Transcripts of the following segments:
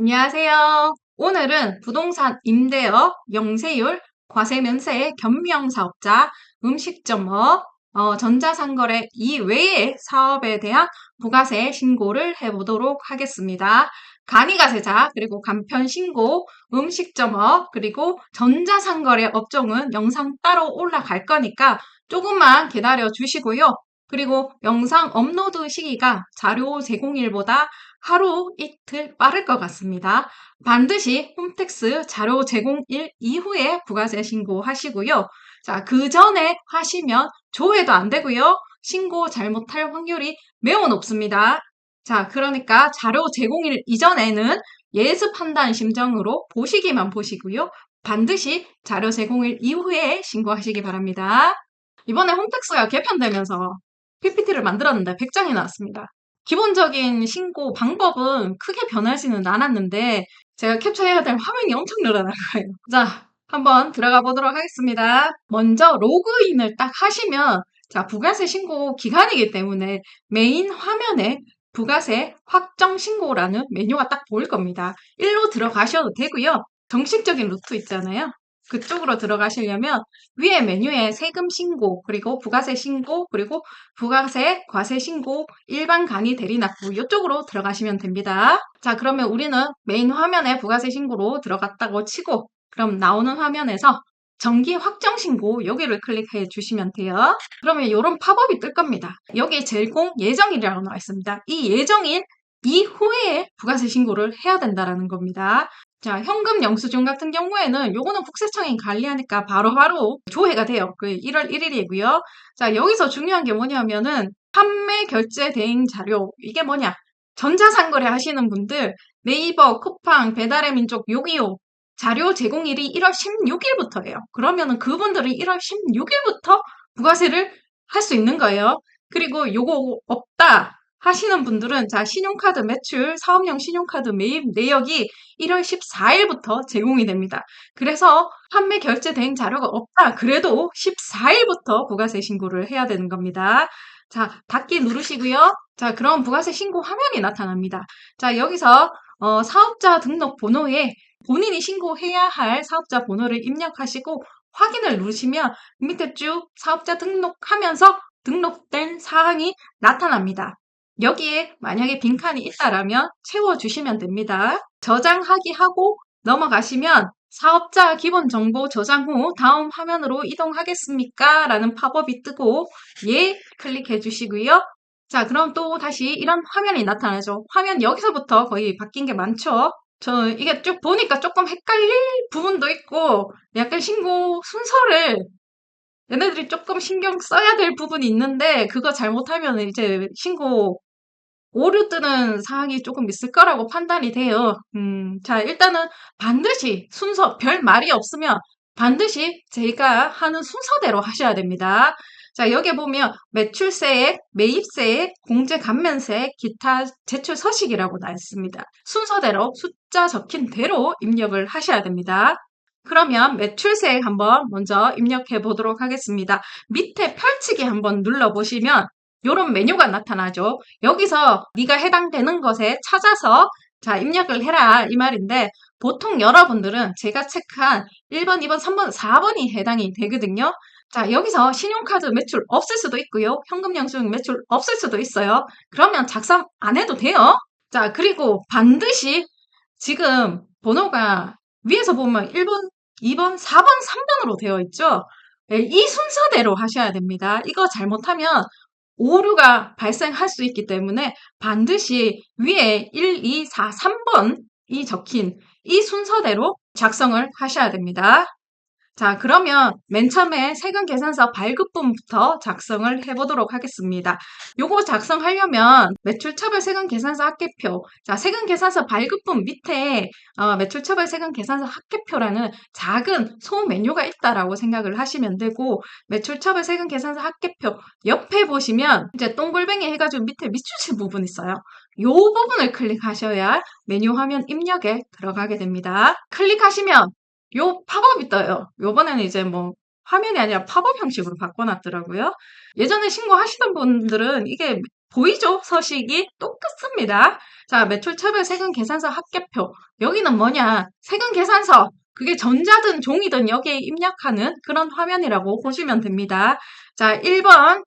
안녕하세요. 오늘은 부동산 임대업, 영세율, 과세 면세, 겸명 사업자, 음식점업, 전자상거래 이외의 사업에 대한 부가세 신고를 해보도록 하겠습니다. 간이가세자, 그리고 간편신고, 음식점업, 그리고 전자상거래 업종은 영상 따로 올라갈 거니까 조금만 기다려 주시고요. 그리고 영상 업로드 시기가 자료 제공일보다 하루 이틀 빠를 것 같습니다. 반드시 홈택스 자료 제공일 이후에 부가세 신고하시고요. 자, 그 전에 하시면 조회도 안 되고요. 신고 잘못할 확률이 매우 높습니다. 자, 그러니까 자료 제공일 이전에는 예습 판단 심정으로 보시기만 보시고요. 반드시 자료 제공일 이후에 신고하시기 바랍니다. 이번에 홈택스가 개편되면서 PPT를 만들었는데 100장이 나왔습니다. 기본적인 신고 방법은 크게 변하지는 않았는데 제가 캡처해야 될 화면이 엄청 늘어난 거예요. 자, 한번 들어가 보도록 하겠습니다. 먼저 로그인을 딱 하시면 자, 부가세 신고 기간이기 때문에 메인 화면에 부가세 확정 신고라는 메뉴가 딱 보일 겁니다. 일로 들어가셔도 되고요. 정식적인 루트 있잖아요. 그쪽으로 들어가시려면 위에 메뉴에 세금 신고, 그리고 부가세 신고, 그리고 부가세, 과세 신고, 일반 간이 대리납부 이쪽으로 들어가시면 됩니다. 자, 그러면 우리는 메인 화면에 부가세 신고로 들어갔다고 치고 그럼 나오는 화면에서 정기 확정 신고 여기를 클릭해 주시면 돼요. 그러면 이런 팝업이 뜰 겁니다. 여기 제공 예정일이라고 나와 있습니다. 이 예정일 이후에 부가세 신고를 해야 된다는 겁니다. 자, 현금 영수증 같은 경우에는 요거는 국세청이 관리하니까 바로바로 조회가 돼요. 그 1월 1일이고요. 자, 여기서 중요한 게 뭐냐면은 판매 결제 대행 자료. 이게 뭐냐? 전자상거래 하시는 분들 네이버, 쿠팡, 배달의 민족, 요기요. 자료 제공일이 1월 16일부터예요. 그러면은 그분들이 1월 16일부터 부가세를 할 수 있는 거예요. 그리고 요거 없다 하시는 분들은 자, 신용카드 매출, 사업용 신용카드 매입 내역이 1월 14일부터 제공이 됩니다. 그래서 판매 결제 대행 자료가 없다. 그래도 14일부터 부가세 신고를 해야 되는 겁니다. 자, 닫기 누르시고요. 자, 그럼 부가세 신고 화면이 나타납니다. 자, 여기서 사업자 등록 번호에 본인이 신고해야 할 사업자 번호를 입력하시고 확인을 누르시면 밑에 쭉 사업자 등록하면서 등록된 사항이 나타납니다. 여기에 만약에 빈칸이 있다라면 채워주시면 됩니다. 저장하기 하고 넘어가시면 사업자 기본 정보 저장 후 다음 화면으로 이동하겠습니까? 라는 팝업이 뜨고 예 클릭해 주시고요. 자, 그럼 또 다시 이런 화면이 나타나죠. 화면 여기서부터 거의 바뀐 게 많죠. 저 이게 쭉 보니까 조금 헷갈릴 부분도 있고 약간 신고 순서를 얘네들이 조금 신경 써야 될 부분이 있는데 그거 잘못하면 이제 신고 오류 뜨는 사항이 조금 있을 거라고 판단이 돼요. 자, 일단은 반드시 순서, 별 말이 없으면 반드시 제가 하는 순서대로 하셔야 됩니다. 자, 여기 보면 매출세액, 매입세액, 공제감면세액, 기타 제출 서식이라고 나와 있습니다. 순서대로 숫자 적힌 대로 입력을 하셔야 됩니다. 그러면 매출세액 한번 먼저 입력해 보도록 하겠습니다. 밑에 펼치기 한번 눌러보시면 이런 메뉴가 나타나죠. 여기서 네가 해당되는 것에 찾아서 자, 입력을 해라 이 말인데 보통 여러분들은 제가 체크한 1번, 2번, 3번, 4번이 해당이 되거든요. 자, 여기서 신용카드 매출 없을 수도 있고요. 현금 영수증 매출 없을 수도 있어요. 그러면 작성 안 해도 돼요. 자, 그리고 반드시 지금 번호가 위에서 보면 1번, 2번, 4번, 3번으로 되어 있죠. 네, 이 순서대로 하셔야 됩니다. 이거 잘못하면 오류가 발생할 수 있기 때문에 반드시 위에 1, 2, 4, 3번이 적힌 이 순서대로 작성을 하셔야 됩니다. 자, 그러면 맨 처음에 세금 계산서 발급분부터 작성을 해보도록 하겠습니다. 요거 작성하려면 매출처벌 세금 계산서 합계표, 자, 세금 계산서 발급분 밑에 매출처벌 세금 계산서 합계표라는 작은 소 메뉴가 있다라고 생각을 하시면 되고 매출처벌 세금 계산서 합계표 옆에 보시면 이제 동글뱅이 해가지고 밑에 밑줄칠 부분 있어요. 요 부분을 클릭하셔야 메뉴 화면 입력에 들어가게 됩니다. 클릭하시면 요 팝업이 떠요. 요번에는 이제 뭐 화면이 아니라 팝업 형식으로 바꿔놨더라고요. 예전에 신고하시던 분들은 이게 보이죠? 서식이 똑같습니다. 자, 매출차별 세금 계산서 합계표. 여기는 뭐냐? 세금 계산서. 그게 전자든 종이든 여기에 입력하는 그런 화면이라고 보시면 됩니다. 자, 1번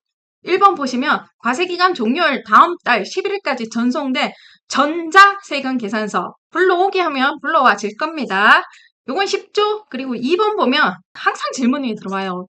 보시면 과세기간 종료일 다음 달 11일까지 전송된 전자세금 계산서. 불러오기 하면 불러와 질 겁니다. 요건 쉽죠? 그리고 2번 보면 항상 질문이 들어와요.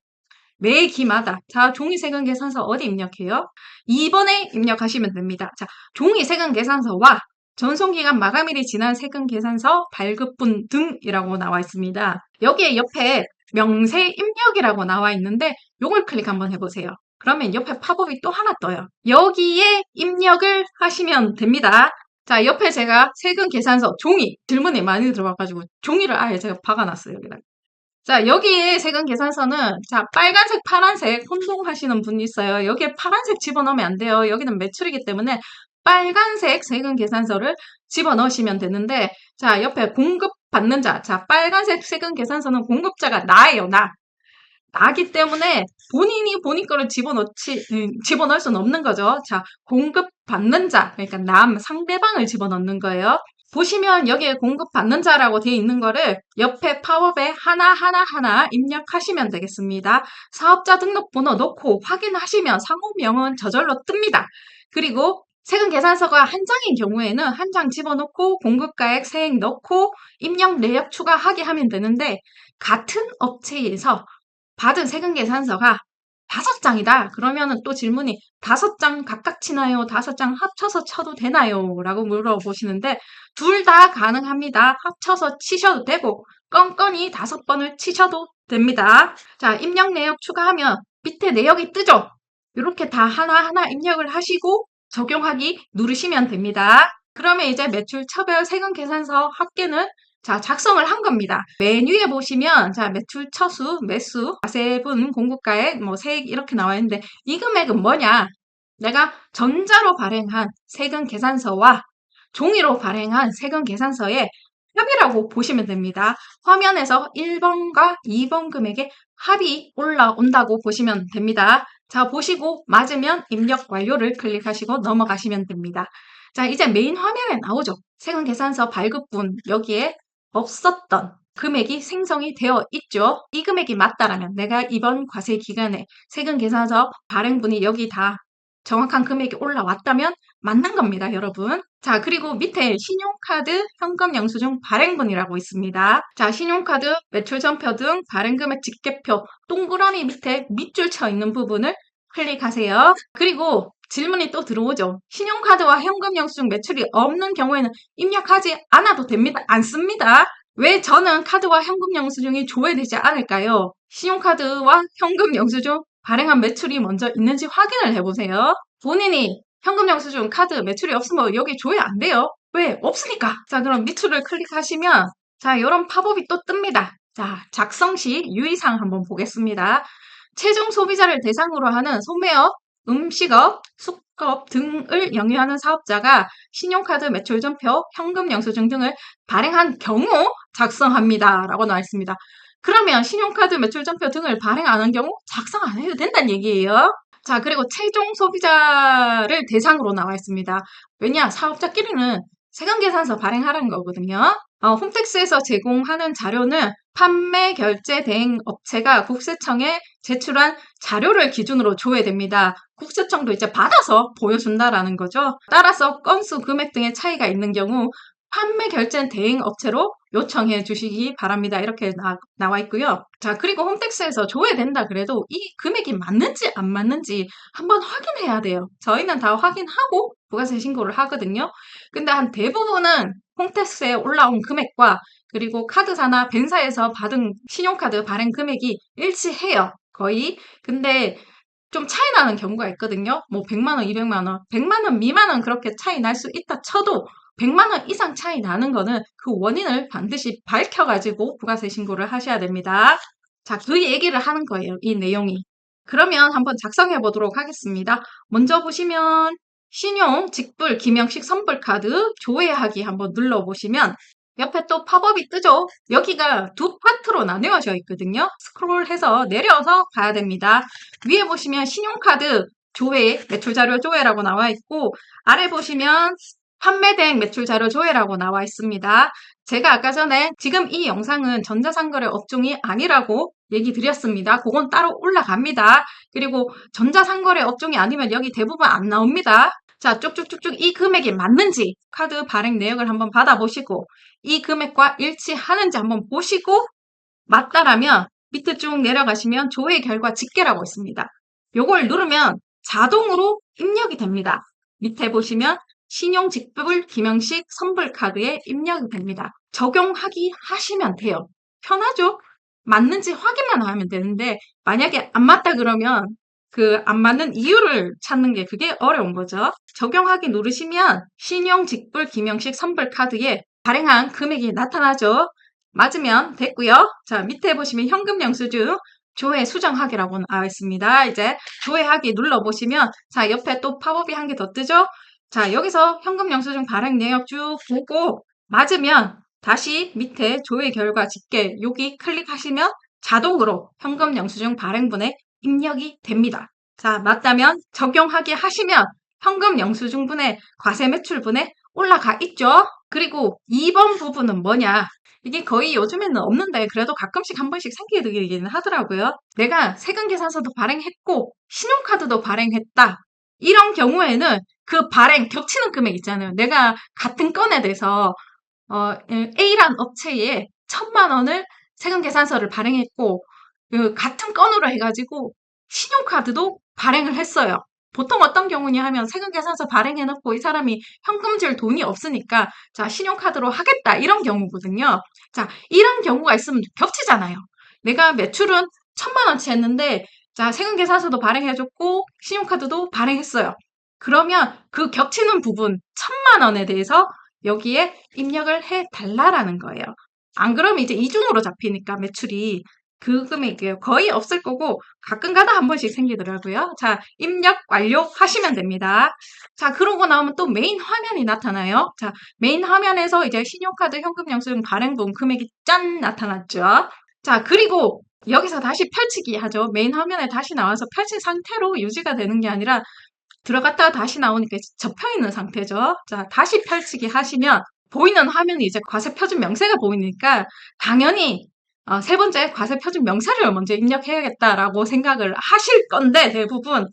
매 기마다. 자, 종이 세금 계산서 어디 입력해요? 2번에 입력하시면 됩니다. 자, 종이 세금 계산서와 전송기간 마감일이 지난 세금 계산서 발급분 등이라고 나와 있습니다. 여기에 옆에 명세 입력이라고 나와 있는데 요걸 클릭 한번 해보세요. 그러면 옆에 팝업이 또 하나 떠요. 여기에 입력을 하시면 됩니다. 자, 옆에 제가 세금 계산서 종이 질문이 많이 들어와가지고 종이를 아예 제가 박아놨어요. 여기다. 자, 여기에 세금 계산서는 자, 빨간색, 파란색 혼동하시는 분이 있어요. 여기에 파란색 집어넣으면 안 돼요. 여기는 매출이기 때문에 빨간색 세금 계산서를 집어넣으시면 되는데 자, 옆에 공급받는 자. 자, 빨간색 세금 계산서는 공급자가 나예요. 나기 때문에 본인이 본인 거를 집어넣을 수는 없는 거죠. 자, 공급받는 자. 그러니까 상대방을 집어넣는 거예요. 보시면 여기에 공급받는 자라고 되어 있는 거를 옆에 팝업에 하나 입력하시면 되겠습니다. 사업자 등록번호 넣고 확인하시면 상호명은 저절로 뜹니다. 그리고 세금 계산서가 한 장인 경우에는 한 장 집어넣고 공급가액 세액 넣고 입력 내역 추가하게 하면 되는데 같은 업체에서 받은 세금 계산서가 5장이다. 그러면은 또 질문이 5장 각각 치나요? 5장 합쳐서 쳐도 되나요? 라고 물어보시는데 둘 다 가능합니다. 합쳐서 치셔도 되고 껌껌이 5번을 치셔도 됩니다. 자, 입력 내역 추가하면 밑에 내역이 뜨죠? 이렇게 다 하나하나 입력을 하시고 적용하기 누르시면 됩니다. 그러면 이제 매출 차별 세금 계산서 합계는 자, 작성을 한 겁니다. 메뉴에 보시면, 자, 매출 처수, 매수, 과세분, 공급가액, 세액 이렇게 나와 있는데, 이 금액은 뭐냐? 내가 전자로 발행한 세금 계산서와 종이로 발행한 세금 계산서의 합이라고 보시면 됩니다. 화면에서 1번과 2번 금액의 합이 올라온다고 보시면 됩니다. 자, 보시고 맞으면 입력 완료를 클릭하시고 넘어가시면 됩니다. 자, 이제 메인 화면에 나오죠. 세금 계산서 발급분, 여기에 없었던 금액이 생성이 되어 있죠. 이 금액이 맞다라면 내가 이번 과세 기간에 세금 계산서 발행분이 여기 다 정확한 금액이 올라왔다면 맞는 겁니다, 여러분. 자, 그리고 밑에 신용카드, 현금 영수증 발행분이라고 있습니다. 자, 신용카드, 매출전표 등 발행금액 집계표 동그라미 밑에 밑줄 쳐 있는 부분을 클릭하세요. 그리고 질문이 또 들어오죠. 신용카드와 현금 영수증 매출이 없는 경우에는 입력하지 않아도 됩니다. 않습니다. 왜 저는 카드와 현금 영수증이 조회되지 않을까요? 신용카드와 현금 영수증 발행한 매출이 먼저 있는지 확인을 해보세요. 본인이 현금 영수증 카드 매출이 없으면 여기 조회 안 돼요. 왜? 없으니까. 자, 그럼 밑줄을 클릭하시면 자, 이런 팝업이 또 뜹니다. 자, 작성 시 유의사항 한번 보겠습니다. 최종 소비자를 대상으로 하는 소매업, 음식업, 숙업 등을 영위하는 사업자가 신용카드 매출전표, 현금 영수증 등을 발행한 경우 작성합니다. 라고 나와 있습니다. 그러면 신용카드 매출전표 등을 발행 안 한 경우 작성 안 해도 된다는 얘기예요. 자, 그리고 최종 소비자를 대상으로 나와 있습니다. 왜냐? 사업자끼리는 세금계산서 발행하라는 거거든요. 홈택스에서 제공하는 자료는 판매 결제 대행 업체가 국세청에 제출한 자료를 기준으로 조회됩니다. 국세청도 이제 받아서 보여준다라는 거죠. 따라서 건수, 금액 등의 차이가 있는 경우 판매 결제 대행 업체로 요청해 주시기 바랍니다. 이렇게 나와 있고요. 자, 그리고 홈택스에서 조회된다 그래도 이 금액이 맞는지 안 맞는지 한번 확인해야 돼요. 저희는 다 확인하고 부가세 신고를 하거든요. 근데 한 대부분은 홈택스에 올라온 금액과 그리고 카드사나 벤사에서 받은 신용카드 발행 금액이 일치해요. 거의. 근데 좀 차이 나는 경우가 있거든요. 뭐 100만 원, 200만 원. 100만 원 미만은 그렇게 차이 날 수 있다 쳐도 100만 원 이상 차이 나는 거는 그 원인을 반드시 밝혀가지고 부가세 신고를 하셔야 됩니다. 자, 그 얘기를 하는 거예요. 이 내용이. 그러면 한번 작성해 보도록 하겠습니다. 먼저 보시면 신용, 직불, 김영식 선불카드 조회하기 한번 눌러보시면 옆에 또 팝업이 뜨죠? 여기가 두 파트로 나뉘어져 있거든요. 스크롤해서 내려서 가야 됩니다. 위에 보시면 신용카드 조회, 매출자료 조회라고 나와 있고, 아래 보시면 판매 대행 매출자료 조회라고 나와 있습니다. 제가 아까 전에 지금 이 영상은 전자상거래 업종이 아니라고 얘기 드렸습니다. 그건 따로 올라갑니다. 그리고 전자상거래 업종이 아니면 여기 대부분 안 나옵니다. 자, 쭉쭉쭉쭉 이 금액이 맞는지 카드 발행 내역을 한번 받아보시고 이 금액과 일치하는지 한번 보시고 맞다라면 밑에 쭉 내려가시면 조회 결과 집계라고 있습니다. 요걸 누르면 자동으로 입력이 됩니다. 밑에 보시면 신용직불 김영식 선불카드에 입력이 됩니다. 적용하기 하시면 돼요. 편하죠? 맞는지 확인만 하면 되는데 만약에 안 맞다 그러면 그 안 맞는 이유를 찾는 게 그게 어려운 거죠. 적용하기 누르시면 신용직불 김영식 선불카드에 발행한 금액이 나타나죠. 맞으면 됐고요. 자, 밑에 보시면 현금 영수증 조회 수정하기라고 나와 있습니다. 이제 조회하기 눌러보시면 자, 옆에 또 팝업이 한 개 더 뜨죠? 자, 여기서 현금 영수증 발행 내역 쭉 보고 맞으면 다시 밑에 조회 결과 집계 여기 클릭하시면 자동으로 현금 영수증 발행분에 입력이 됩니다. 자, 맞다면 적용하기 하시면 현금 영수증분의 과세 매출분에 올라가 있죠? 그리고 2번 부분은 뭐냐? 이게 거의 요즘에는 없는데 그래도 가끔씩 한 번씩 생기기는 하더라고요. 내가 세금계산서도 발행했고 신용카드도 발행했다. 이런 경우에는 그 발행 겹치는 금액 있잖아요. 내가 같은 건에 대해서 A란 업체에 1,000만 원을 세금계산서를 발행했고 그 같은 건으로 해가지고 신용카드도 발행을 했어요. 보통 어떤 경우냐 하면 세금계산서 발행해놓고 이 사람이 현금질 돈이 없으니까 자 신용카드로 하겠다 이런 경우거든요. 자 이런 경우가 있으면 겹치잖아요. 내가 매출은 1,000만 원치 했는데 자 세금계산서도 발행해줬고 신용카드도 발행했어요. 그러면 그 겹치는 부분 1,000만 원에 대해서 여기에 입력을 해달라라는 거예요. 안 그러면 이제 이중으로 잡히니까 매출이 그 금액이 거의 없을 거고 가끔가다 한 번씩 생기더라고요. 자, 입력 완료하시면 됩니다. 자, 그러고 나오면 또 메인 화면이 나타나요. 자, 메인 화면에서 이제 신용카드 현금 영수증 발행분 금액이 짠 나타났죠. 자, 그리고 여기서 다시 펼치기 하죠. 메인 화면에 다시 나와서 펼친 상태로 유지가 되는 게 아니라 들어갔다가 다시 나오니까 접혀 있는 상태죠. 자, 다시 펼치기 하시면 보이는 화면이 이제 과세 표준 명세가 보이니까 당연히 세 번째 과세 표준 명세를 먼저 입력해야겠다라고 생각을 하실 건데 대부분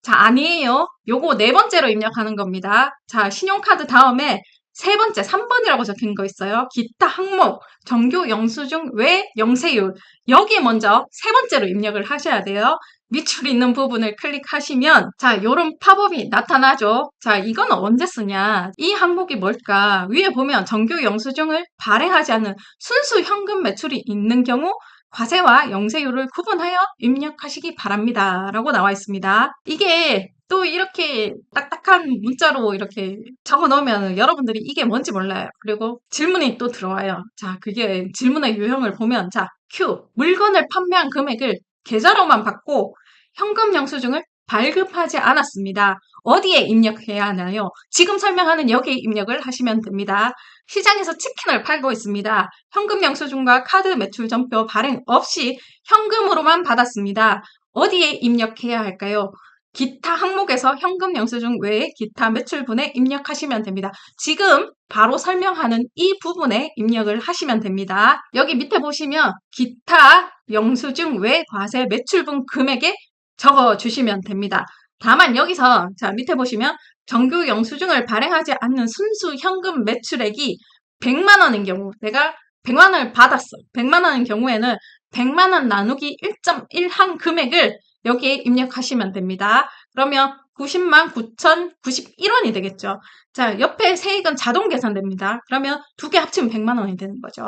자, 아니에요. 요거 네 번째로 입력하는 겁니다. 자, 신용카드 다음에 세 번째, 3번이라고 적힌 거 있어요. 기타 항목, 정규 영수증 외 영세율. 여기 먼저 세 번째로 입력을 하셔야 돼요. 밑줄 있는 부분을 클릭하시면 자, 요런 팝업이 나타나죠. 자, 이건 언제 쓰냐? 이 항목이 뭘까? 위에 보면 정규 영수증을 발행하지 않는 순수 현금 매출이 있는 경우 과세와 영세율을 구분하여 입력하시기 바랍니다. 라고 나와 있습니다. 이게 또 이렇게 딱딱한 문자로 이렇게 적어 놓으면 여러분들이 이게 뭔지 몰라요. 그리고 질문이 또 들어와요. 자, 그게 질문의 유형을 보면 자, Q. 물건을 판매한 금액을 계좌로만 받고 현금 영수증을 발급하지 않았습니다. 어디에 입력해야 하나요? 지금 설명하는 여기에 입력을 하시면 됩니다. 시장에서 치킨을 팔고 있습니다. 현금 영수증과 카드 매출 전표 발행 없이 현금으로만 받았습니다. 어디에 입력해야 할까요? 기타 항목에서 현금 영수증 외에 기타 매출분에 입력하시면 됩니다. 지금 바로 설명하는 이 부분에 입력을 하시면 됩니다. 여기 밑에 보시면 기타 영수증 외 과세 매출분 금액에 적어주시면 됩니다. 다만 여기서 자 밑에 보시면 정규 영수증을 발행하지 않는 순수 현금 매출액이 100만 원인 경우 내가 100만 원을 받았어. 100만 원인 경우에는 100만 원 나누기 1.1한 금액을 여기에 입력하시면 됩니다. 그러면 90만 9,091원이 되겠죠. 자, 옆에 세액은 자동 계산됩니다. 그러면 두 개 합치면 100만 원이 되는 거죠.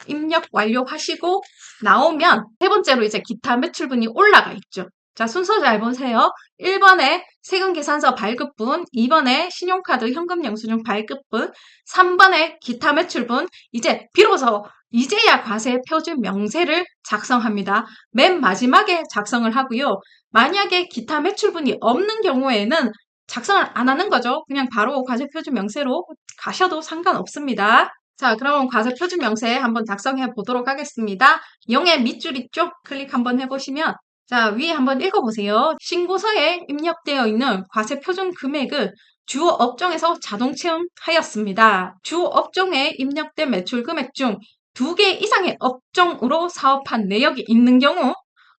입력 완료하시고 나오면 세 번째로 이제 기타 매출분이 올라가 있죠. 자, 순서 잘 보세요. 1번에 세금계산서 발급분, 2번에 신용카드 현금영수증 발급분, 3번에 기타 매출분, 이제 비로소 이제야 과세 표준 명세를 작성합니다. 맨 마지막에 작성을 하고요. 만약에 기타 매출분이 없는 경우에는 작성을 안 하는 거죠. 그냥 바로 과세 표준 명세로 가셔도 상관없습니다. 자, 그럼 과세 표준 명세 한번 작성해 보도록 하겠습니다. 0의 밑줄 있죠? 클릭 한번 해보시면 자, 위에 한번 읽어보세요. 신고서에 입력되어 있는 과세 표준 금액을 주 업종에서 자동 채용하였습니다. 주 업종에 입력된 매출 금액 중 2개 이상의 업종으로 사업한 내역이 있는 경우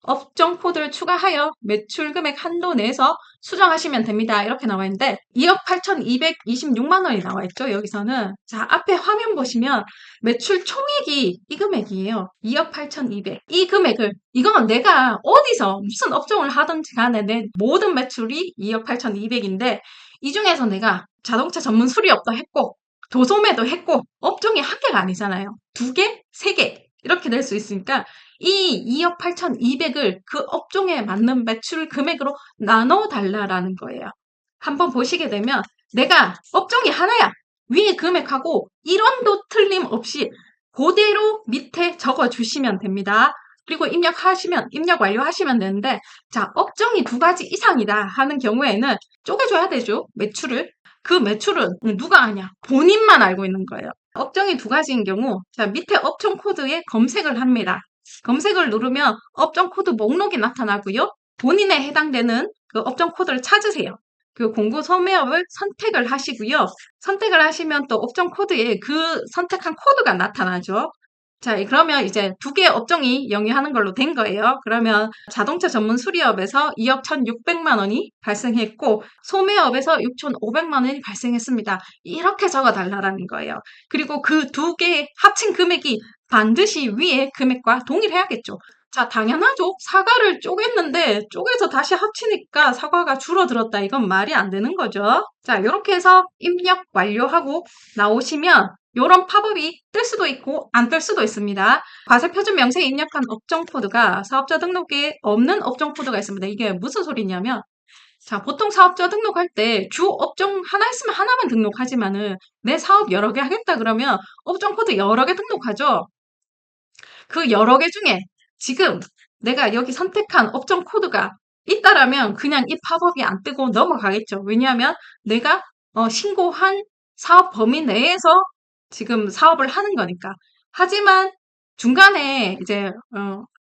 업종 코드를 추가하여 매출 금액 한도 내에서 수정하시면 됩니다. 이렇게 나와 있는데 2억 8,226만 원이 나와 있죠. 여기서는 자, 앞에 화면 보시면 매출 총액이 이 금액이에요. 2억 8,200. 이 금액을 이건 내가 어디서 무슨 업종을 하든지 간에 내 모든 매출이 2억 8,200인데 이 중에서 내가 자동차 전문 수리업도 했고 도소매도 했고 업종이 한 개가 아니잖아요. 2개, 3개 이렇게 될 수 있으니까 이 2억 8,200을 그 업종에 맞는 매출 금액으로 나눠 달라라는 거예요. 한번 보시게 되면 내가 업종이 하나야. 위에 금액하고 1원도 틀림없이 그대로 밑에 적어 주시면 됩니다. 그리고 입력 완료하시면 되는데 자, 업종이 2가지 이상이다 하는 경우에는 쪼개줘야 되죠. 매출을. 그 매출은 누가 아냐? 본인만 알고 있는 거예요. 업종이 2가지인 경우 자, 밑에 업종 코드에 검색을 합니다. 검색을 누르면 업종 코드 목록이 나타나고요. 본인에 해당되는 그 업종 코드를 찾으세요. 그 공구 소매업을 선택을 하시고요. 선택을 하시면 또 업종 코드에 그 선택한 코드가 나타나죠. 자, 그러면 이제 2개 업종이 영위하는 걸로 된 거예요. 그러면 자동차 전문 수리업에서 2억 1,600만 원이 발생했고 소매업에서 6,500만 원이 발생했습니다. 이렇게 적어달라는 거예요. 그리고 그 2개의 합친 금액이 반드시 위에 금액과 동일해야겠죠. 자, 당연하죠. 사과를 쪼갰는데 쪼개서 다시 합치니까 사과가 줄어들었다. 이건 말이 안 되는 거죠. 자, 이렇게 해서 입력 완료하고 나오시면 이런 팝업이 뜰 수도 있고 안 뜰 수도 있습니다. 과세표준 명세에 입력한 업종 코드가 사업자 등록에 없는 업종 코드가 있습니다. 이게 무슨 소리냐면 자, 보통 사업자 등록할 때 주 업종 하나 있으면 하나만 등록하지만은 내 사업 여러 개 하겠다 그러면 업종 코드 여러 개 등록하죠. 그 여러 개 중에 지금 내가 여기 선택한 업종 코드가 있다라면 그냥 이 팝업이 안 뜨고 넘어가겠죠. 왜냐하면 내가 신고한 사업 범위 내에서 지금 사업을 하는 거니까. 하지만 중간에 이제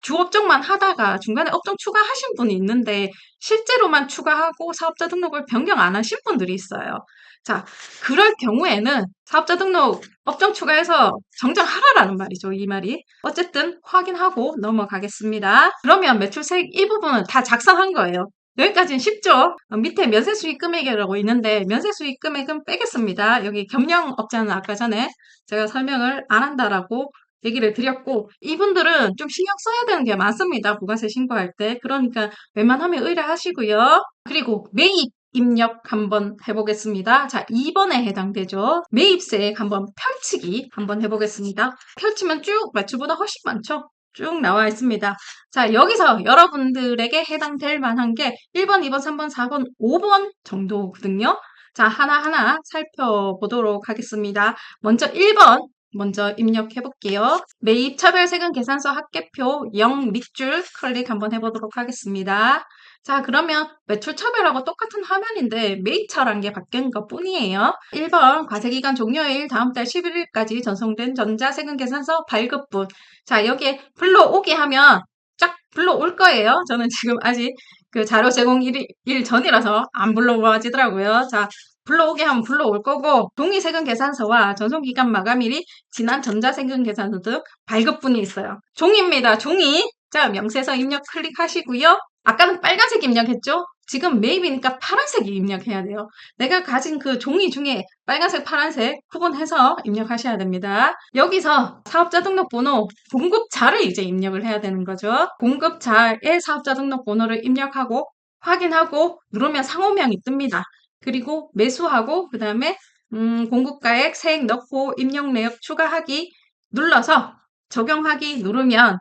주 업종만 하다가 중간에 업종 추가하신 분이 있는데 실제로만 추가하고 사업자 등록을 변경 안 하신 분들이 있어요. 자, 그럴 경우에는 사업자 등록 업종 추가해서 정정하라라는 말이죠. 이 말이. 어쨌든 확인하고 넘어가겠습니다. 그러면 매출세액 이 부분은 다 작성한 거예요. 여기까지는 쉽죠? 밑에 면세수익 금액이라고 있는데 면세수익 금액은 빼겠습니다. 여기 겸용업자는 아까 전에 제가 설명을 안 한다라고 얘기를 드렸고 이분들은 좀 신경 써야 되는 게 많습니다. 부가세 신고할 때. 그러니까 웬만하면 의뢰하시고요. 그리고 매입 입력 한번 해보겠습니다. 자, 2번에 해당되죠. 매입세액 한번 펼치기 한번 해보겠습니다. 펼치면 쭉 매출보다 훨씬 많죠? 쭉 나와 있습니다. 자, 여기서 여러분들에게 해당될 만한 게 1번, 2번, 3번, 4번, 5번 정도거든요. 자, 하나하나 살펴보도록 하겠습니다. 먼저 1번 먼저 입력해 볼게요. 매입 차별세금 계산서 합계표 0 밑줄 클릭 한번 해보도록 하겠습니다. 자, 그러면 매출 차별하고 똑같은 화면인데 매입차란 게 바뀐 것 뿐이에요. 1번 과세기간 종료일 다음 달 11일까지 전송된 전자세금 계산서 발급분. 자, 여기에 불러오기 하면 쫙 불러올 거예요. 저는 지금 아직 그 자료 제공 일 전이라서 안 불러와지더라고요. 자, 불러오게 하면 불러올 거고 종이세금 계산서와 전송기간 마감일이 지난 전자세금 계산서 등 발급분이 있어요. 종이입니다. 종이. 자, 명세서 입력 클릭하시고요. 아까는 빨간색 입력했죠? 지금 매입이니까 파란색 입력해야 돼요. 내가 가진 그 종이 중에 빨간색, 파란색 구분해서 입력하셔야 됩니다. 여기서 사업자 등록번호, 공급자를 이제 입력을 해야 되는 거죠. 공급자의 사업자 등록번호를 입력하고 확인하고 누르면 상호명이 뜹니다. 그리고 매수하고 그 다음에 공급가액, 세액 넣고 입력 내역 추가하기 눌러서 적용하기 누르면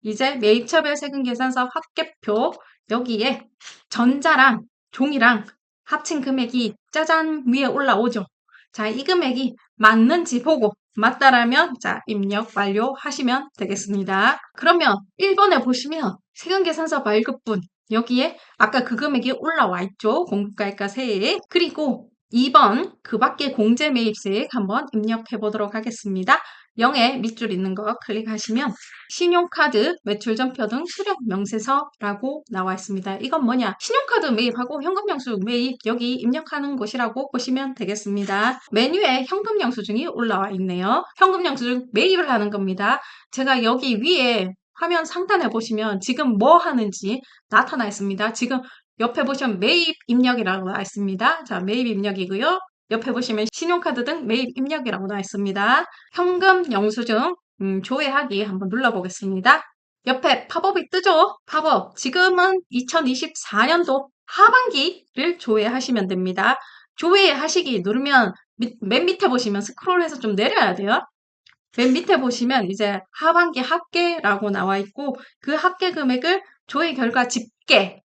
이제 매입차별세금 계산서 합계표 여기에 전자랑 종이랑 합친 금액이 짜잔 위에 올라오죠. 자, 이 금액이 맞는지 보고 맞다라면 자, 입력 완료하시면 되겠습니다. 그러면 1번에 보시면 세금계산서 발급분 여기에 아까 그 금액이 올라와 있죠. 공급가액과 세액. 그리고 2번 그 밖에 공제 매입세액 한번 입력해 보도록 하겠습니다. 0에 밑줄 있는 거 클릭하시면 신용카드 매출 전표 등 수령 명세서라고 나와 있습니다. 이건 뭐냐? 신용카드 매입하고 현금영수증 매입 여기 입력하는 곳이라고 보시면 되겠습니다. 메뉴에 현금영수증이 올라와 있네요. 현금영수증 매입을 하는 겁니다. 제가 여기 위에 화면 상단에 보시면 지금 뭐 하는지 나타나 있습니다. 지금 옆에 보시면 매입 입력이라고 나와 있습니다. 자, 매입 입력이고요. 옆에 보시면 신용카드 등 매입 입력이라고 나와 있습니다. 현금 영수증 조회하기 한번 눌러보겠습니다. 옆에 팝업이 뜨죠? 팝업. 지금은 2024년도 하반기를 조회하시면 됩니다. 조회하시기 누르면 맨 밑에 보시면 스크롤해서 좀 내려야 돼요. 맨 밑에 보시면 이제 하반기 합계라고 나와 있고 그 합계 금액을 조회 결과 집계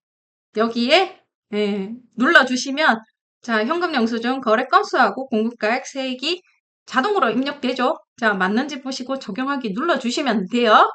여기에 눌러주시면 자 현금 영수증 거래 건수하고 공급가액 세액이 자동으로 입력되죠. 자 맞는지 보시고 적용하기 눌러주시면 돼요.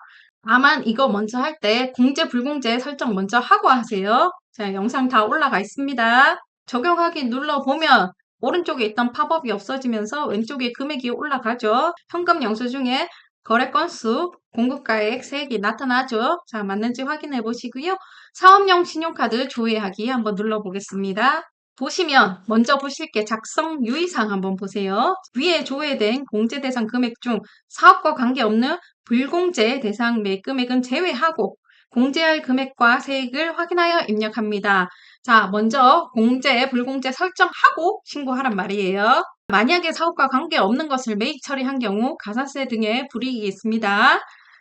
다만 이거 먼저 할 때 공제 불공제 설정 먼저 하고 하세요. 자 영상 다 올라가 있습니다. 적용하기 눌러보면 오른쪽에 있던 팝업이 없어지면서 왼쪽에 금액이 올라가죠. 현금 영수증에 거래 건수, 공급가액, 세액이 나타나죠. 자, 맞는지 확인해 보시고요. 사업용 신용카드 조회하기 한번 눌러보겠습니다. 보시면 먼저 보실 게 작성 유의사항 한번 보세요. 위에 조회된 공제 대상 금액 중 사업과 관계없는 불공제 대상 매 금액은 제외하고 공제할 금액과 세액을 확인하여 입력합니다. 자, 먼저 공제, 불공제 설정하고 신고하란 말이에요. 만약에 사업과 관계없는 것을 매입 처리한 경우 가산세 등의 불이익이 있습니다.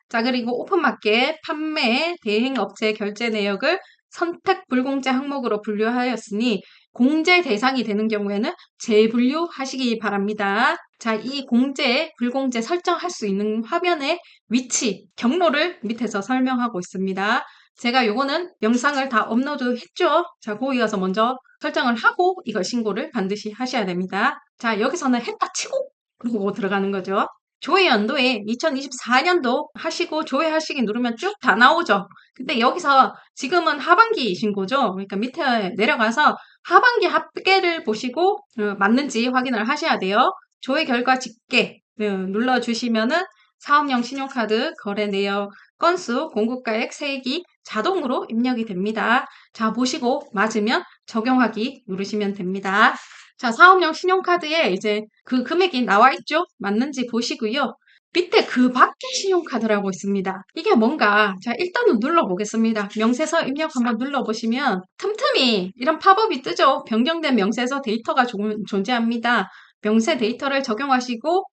자, 그리고 오픈마켓, 판매, 대행업체 결제 내역을 선택 불공제 항목으로 분류하였으니 공제 대상이 되는 경우에는 재분류하시기 바랍니다. 자, 이 공제, 불공제 설정할 수 있는 화면의 위치, 경로를 밑에서 설명하고 있습니다. 제가 요거는 영상을 다 업로드 했죠. 자, 거기 가서 먼저 설정을 하고 이걸 신고를 반드시 하셔야 됩니다. 자, 여기서는 했다 치고 그리고 들어가는 거죠. 조회 연도에 2024년도 하시고 조회하시기 누르면 쭉 다 나오죠. 근데 여기서 지금은 하반기이신 거죠. 그러니까 밑에 내려가서 하반기 합계를 보시고 맞는지 확인을 하셔야 돼요. 조회 결과 집계 눌러주시면은 사업용 신용카드 거래 내역 건수, 공급가액, 세액이 자동으로 입력이 됩니다. 자, 보시고 맞으면 적용하기 누르시면 됩니다. 자, 사업용 신용카드에 이제 그 금액이 나와 있죠? 맞는지 보시고요. 밑에 그 밖에 신용카드라고 있습니다. 이게 뭔가, 자, 일단은 눌러보겠습니다. 명세서 입력 한번 눌러보시면 틈틈이 이런 팝업이 뜨죠? 변경된 명세서 데이터가 존재합니다. 명세 데이터를 적용하시고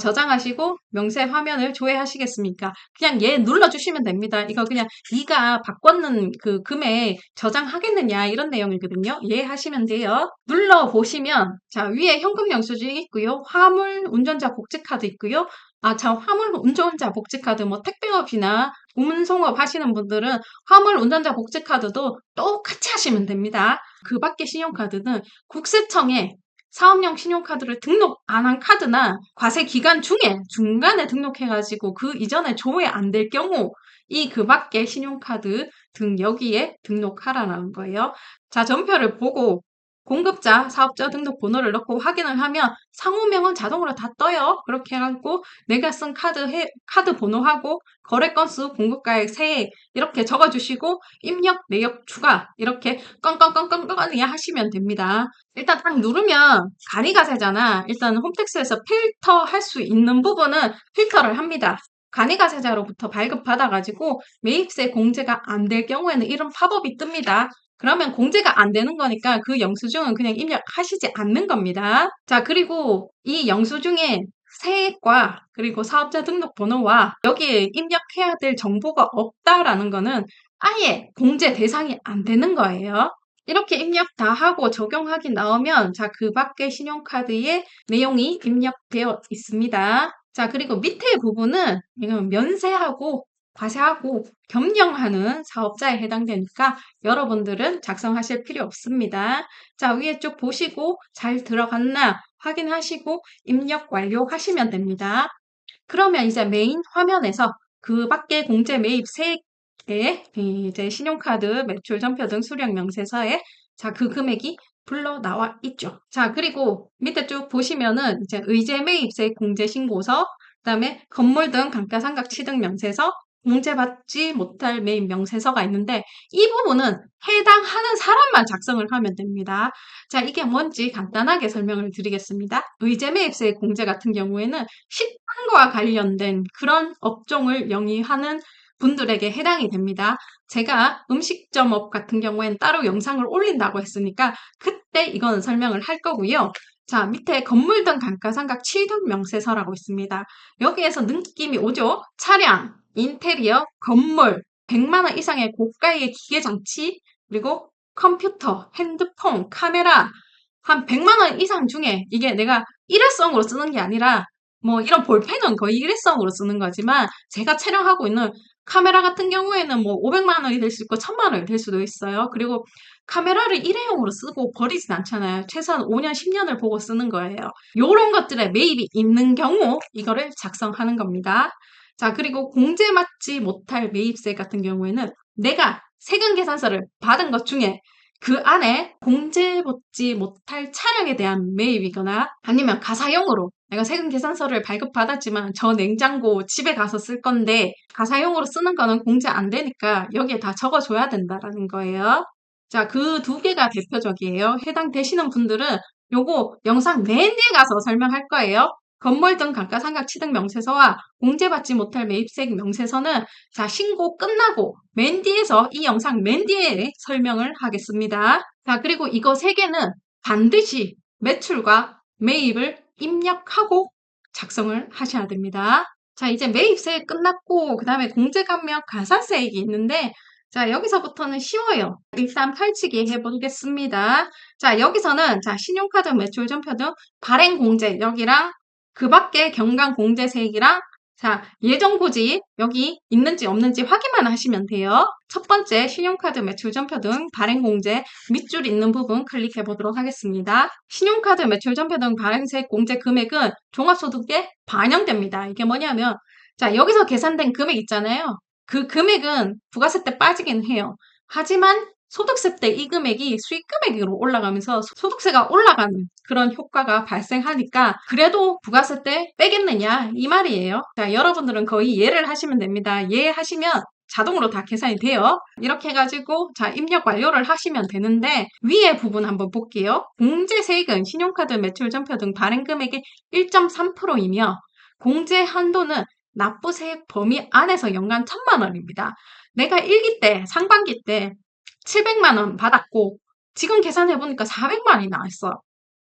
저장하시고 명세 화면을 조회하시겠습니까? 그냥 얘 눌러주시면 됩니다. 이거 그냥 네가 바꿨는 그 금액 저장하겠느냐 이런 내용이거든요. 예 하시면 돼요. 눌러보시면 자 위에 현금 영수증 있고요. 화물 운전자 복지카드 있고요. 자 화물 운전자 복지카드 뭐 택배업이나 운송업 하시는 분들은 화물 운전자 복지카드도 똑같이 하시면 됩니다. 그 밖에 신용카드는 국세청에 사업용 신용카드를 등록 안 한 카드나 과세 기간 중에 중간에 등록해가지고 그 이전에 조회 안 될 경우 이 그 밖에 신용카드 등 여기에 등록하라는 거예요. 자, 전표를 보고 공급자, 사업자 등록 번호를 넣고 확인을 하면 상호명은 자동으로 다 떠요. 그렇게 해갖고 내가 쓴 카드 번호하고 거래 건수, 공급가액, 세액 이렇게 적어주시고 입력, 내역 추가 이렇게 껌껌껌껌껌 하시면 됩니다. 일단 딱 누르면 간이가세잖아. 일단 홈택스에서 필터 할 수 있는 부분은 필터를 합니다. 간이가세자로부터 발급받아가지고 매입세 공제가 안 될 경우에는 이런 팝업이 뜹니다. 그러면 공제가 안 되는 거니까 그 영수증은 그냥 입력하시지 않는 겁니다. 자, 그리고 이 영수증에 세액과 그리고 사업자 등록번호와 여기에 입력해야 될 정보가 없다라는 거는 아예 공제 대상이 안 되는 거예요. 이렇게 입력 다 하고 적용하기 나오면 자, 그 밖에 신용카드에 내용이 입력되어 있습니다. 자, 그리고 밑에 부분은 이건 면세하고 과세하고 겸용하는 사업자에 해당되니까 여러분들은 작성하실 필요 없습니다. 자, 위에 쭉 보시고 잘 들어갔나 확인하시고 입력 완료하시면 됩니다. 그러면 이제 메인 화면에서 그 밖에 공제 매입 세액에 이제 신용카드 매출 전표 등 수령 명세서에 자, 그 금액이 불러 나와 있죠. 자, 그리고 밑에 쭉 보시면은 이제 의제 매입세 공제 신고서, 그다음에 건물 등 감가상각 취득 명세서, 공제받지 못할 매입 명세서가 있는데 이 부분은 해당하는 사람만 작성을 하면 됩니다. 자, 이게 뭔지 간단하게 설명을 드리겠습니다. 의제 매입세 공제 같은 경우에는 식당과 관련된 그런 업종을 영위하는 분들에게 해당이 됩니다. 제가 음식점업 같은 경우에는 따로 영상을 올린다고 했으니까 그때 이거는 설명을 할 거고요. 자, 밑에 건물 등 감가상각 취득 명세서라고 있습니다. 여기에서 느낌이 오죠? 차량, 인테리어, 건물, 100만 원 이상의 고가의 기계장치, 그리고 컴퓨터, 핸드폰, 카메라, 한 100만 원 이상 중에 이게 내가 일회성으로 쓰는 게 아니라 뭐 이런 볼펜은 거의 일회성으로 쓰는 거지만 제가 촬영하고 있는 카메라 같은 경우에는 뭐 500만 원이 될 수 있고 1000만 원이 될 수도 있어요. 그리고 카메라를 일회용으로 쓰고 버리진 않잖아요. 최소한 5년, 10년을 보고 쓰는 거예요. 요런 것들에 매입이 있는 경우 이거를 작성하는 겁니다. 자, 그리고 공제받지 못할 매입세 같은 경우에는 내가 세금 계산서를 받은 것 중에 그 안에 공제받지 못할 차량에 대한 매입이거나 아니면 가사용으로 내가 세금 계산서를 발급받았지만 저 냉장고 집에 가서 쓸 건데 가사용으로 쓰는 거는 공제 안 되니까 여기에 다 적어줘야 된다라는 거예요. 자, 그 두 개가 대표적이에요. 해당되시는 분들은 요거 영상 맨 뒤에 가서 설명할 거예요. 건물 등 감가상각 취득 명세서와 공제받지 못할 매입세 명세서는 자, 신고 끝나고 맨 뒤에서 이 영상 맨 뒤에 설명을 하겠습니다. 자, 그리고 이거 세 개는 반드시 매출과 매입을 입력하고 작성을 하셔야 됩니다. 자, 이제 매입세 끝났고 그 다음에 공제감면 가산세액이 있는데 자, 여기서부터는 쉬워요. 일단 펼치기 해보겠습니다. 자, 여기서는 자, 신용카드 매출 전표 등 발행 공제 여기랑 그 밖에 경감 공제세액이랑 자, 예정고지 여기 있는지 없는지 확인만 하시면 돼요. 첫 번째 신용카드 매출 전표 등 발행 공제 밑줄 있는 부분 클릭해 보도록 하겠습니다. 신용카드 매출 전표 등 발행세액 공제 금액은 종합소득에 반영됩니다. 이게 뭐냐면 자, 여기서 계산된 금액 있잖아요. 그 금액은 부가세 때 빠지긴 해요. 하지만 소득세 때 이 금액이 수익 금액으로 올라가면서 소득세가 올라가는 그런 효과가 발생하니까 그래도 부가세 때 빼겠느냐 이 말이에요. 자, 여러분들은 거의 이해를 하시면 됩니다. 이해하시면 자동으로 다 계산이 돼요. 이렇게 해가지고 자, 입력 완료를 하시면 되는데 위에 부분 한번 볼게요. 공제세액은 신용카드 매출 전표 등 발행 금액의 1.3%이며 공제 한도는 납부세액 범위 안에서 연간 1000만 원입니다. 내가 1기 때, 상반기 때 700만 원 받았고 지금 계산해보니까 400만 원이 나왔어.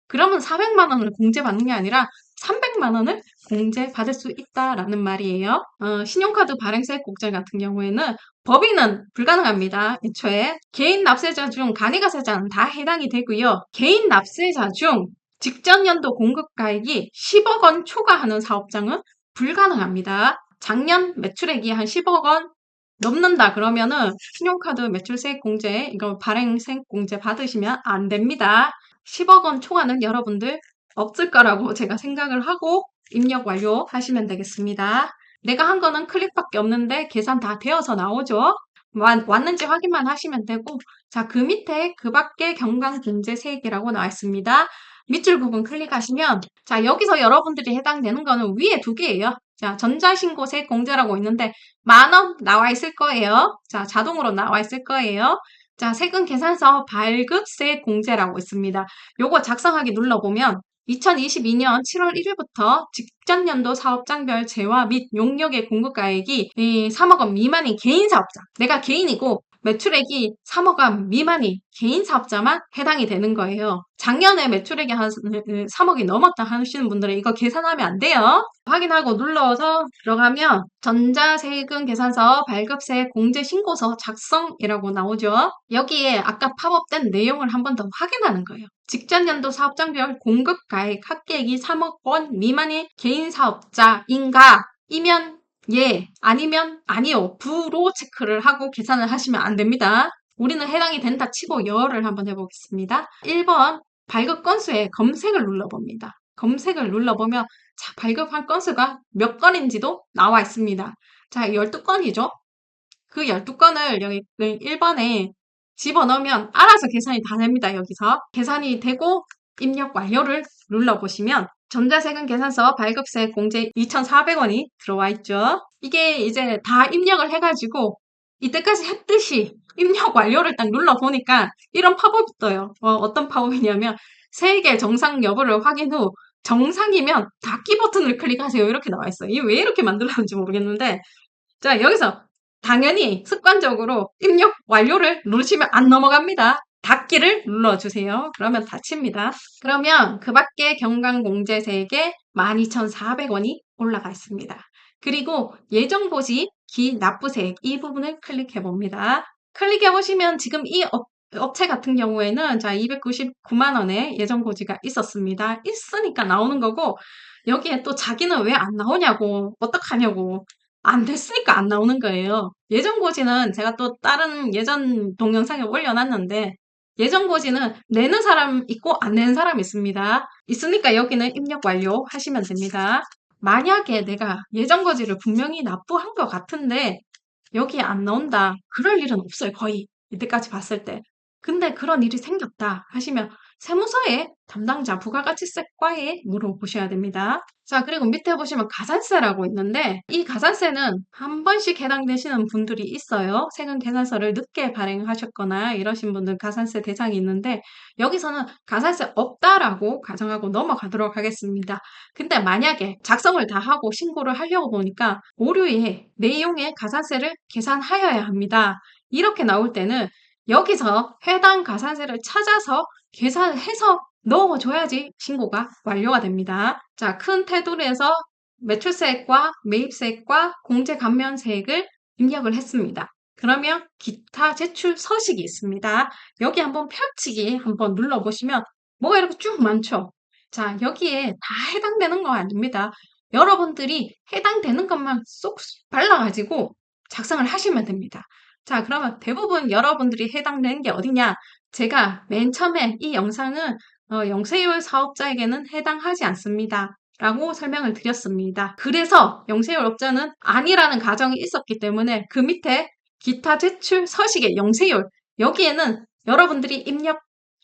그러면 400만 원을 공제받는 게 아니라 300만 원을 공제받을 수 있다라는 말이에요. 신용카드 발행세액 공제 같은 경우에는 법인은 불가능합니다. 애초에 개인 납세자 중 간이가세자는 다 해당이 되고요. 개인 납세자 중 직전 연도 공급가액이 10억 원 초과하는 사업장은 불가능합니다. 작년 매출액이 한 10억 원 넘는다 그러면은 신용카드 매출세액 공제, 이거 발행세액 공제 받으시면 안 됩니다. 10억 원 초과는 여러분들 없을 거라고 제가 생각을 하고 입력 완료 하시면 되겠습니다. 내가 한 거는 클릭밖에 없는데 계산 다 되어서 나오죠? 왔는지 확인만 하시면 되고 자, 그 밑에 그 밖에 경감공제세액이라고 나와 있습니다. 밑줄 부분 클릭하시면 자, 여기서 여러분들이 해당되는 거는 위에 두 개예요. 자, 전자신고세액 공제라고 있는데 10,000원 나와 있을 거예요. 자, 자동으로 나와 있을 거예요. 자, 세금 계산서 발급세액 공제라고 있습니다. 요거 작성하기 눌러보면 2022년 7월 1일부터 직전 연도 사업장별 재화 및 용역의 공급가액이 3억 원 미만인 개인 사업자. 내가 개인이고 매출액이 3억 원 미만이 개인 사업자만 해당이 되는 거예요. 작년에 매출액이 한 3억이 넘었다 하시는 분들은 이거 계산하면 안 돼요. 확인하고 눌러서 들어가면 전자세금 계산서 발급세 공제신고서 작성이라고 나오죠. 여기에 아까 팝업된 내용을 한 번 더 확인하는 거예요. 직전 연도 사업장별 공급가액 합계액이 3억 원 미만의 개인 사업자인가? 이면 예, 아니면 아니요, 부로 체크를 하고 계산을 하시면 안 됩니다. 우리는 해당이 된다 치고 열을 한번 해보겠습니다. 1번 발급 건수에 검색을 눌러봅니다. 검색을 눌러보면 자, 발급한 건수가 몇 건인지도 나와 있습니다. 자, 12건이죠. 그 12건을 여기 1번에 집어넣으면 알아서 계산이 다 됩니다. 여기서 계산이 되고 입력 완료를 눌러보시면 전자세금 계산서 발급세 공제 2,400원이 들어와 있죠. 이게 이제 다 입력을 해가지고 이때까지 했듯이 입력 완료를 딱 눌러보니까 이런 팝업이 떠요. 어떤 팝업이냐면 세계 정상 여부를 확인 후 정상이면 닫기 버튼을 클릭하세요. 이렇게 나와 있어요. 이게 왜 이렇게 만들었는지 모르겠는데 자, 여기서 당연히 습관적으로 입력 완료를 누르시면 안 넘어갑니다. 닫기를 눌러주세요. 그러면 닫힙니다. 그러면 그 밖에 경감공제세액에 12,400원이 올라가 있습니다. 그리고 예정고지 기납부세액 이 부분을 클릭해 봅니다. 클릭해 보시면 지금 이 업체 같은 경우에는 자 299만 원의 예정고지가 있었습니다. 있으니까 나오는 거고 여기에 또 자기는 왜 안 나오냐고 어떡하냐고 안 됐으니까 안 나오는 거예요. 예전 고지는 제가 또 다른 예전 동영상에 올려놨는데 예전 고지는 내는 사람 있고 안 내는 사람 있습니다. 있으니까 여기는 입력 완료 하시면 됩니다. 만약에 내가 예전 고지를 분명히 납부한 것 같은데 여기에 안 나온다. 그럴 일은 없어요. 거의 이때까지 봤을 때. 근데 그런 일이 생겼다 하시면 세무서에 담당자 부가가치세과에 물어보셔야 됩니다. 자, 그리고 밑에 보시면 가산세라고 있는데 이 가산세는 한 번씩 해당되시는 분들이 있어요. 세금 계산서를 늦게 발행하셨거나 이러신 분들 가산세 대상이 있는데 여기서는 가산세 없다라고 가정하고 넘어가도록 하겠습니다. 근데 만약에 작성을 다 하고 신고를 하려고 보니까 오류의 내용의 가산세를 계산하여야 합니다. 이렇게 나올 때는 여기서 해당 가산세를 찾아서 계산해서 넣어줘야지 신고가 완료가 됩니다. 자, 큰 테두리에서 매출세액과 매입세액과 공제감면세액을 입력을 했습니다. 그러면 기타 제출 서식이 있습니다. 여기 한번 펼치기 한번 눌러보시면 뭐가 이렇게 쭉 많죠? 자, 여기에 다 해당되는 거 아닙니다. 여러분들이 해당되는 것만 쏙 발라가지고 작성을 하시면 됩니다. 자, 그러면 대부분 여러분들이 해당되는 게 어디냐? 제가 맨 처음에 이 영상은 영세율 사업자에게는 해당하지 않습니다. 라고 설명을 드렸습니다. 그래서 영세율 업자는 아니라는 가정이 있었기 때문에 그 밑에 기타 제출 서식의 영세율 여기에는 여러분들이 입력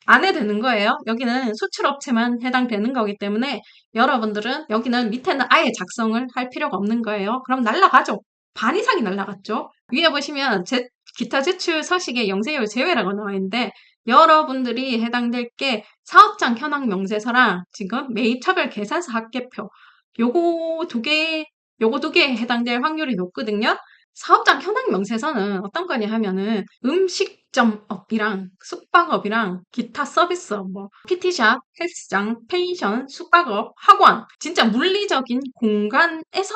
안 해도 되는 거예요. 여기는 수출업체만 해당되는 거기 때문에 여러분들은 여기는 밑에는 아예 작성을 할 필요가 없는 거예요. 그럼 날라가죠. 반 이상이 날라갔죠. 위에 보시면 기타 제출 서식의 영세율 제외라고 나와 있는데 여러분들이 해당될 게 사업장 현황 명세서랑 지금 매입차별 계산서 합계표 요거 두 개에 해당될 확률이 높거든요. 사업장 현황 명세서는 어떤 거냐 하면은 음식점업이랑 숙박업이랑 기타 서비스업, 뭐 PT샵, 헬스장, 펜션, 숙박업, 학원 진짜 물리적인 공간에서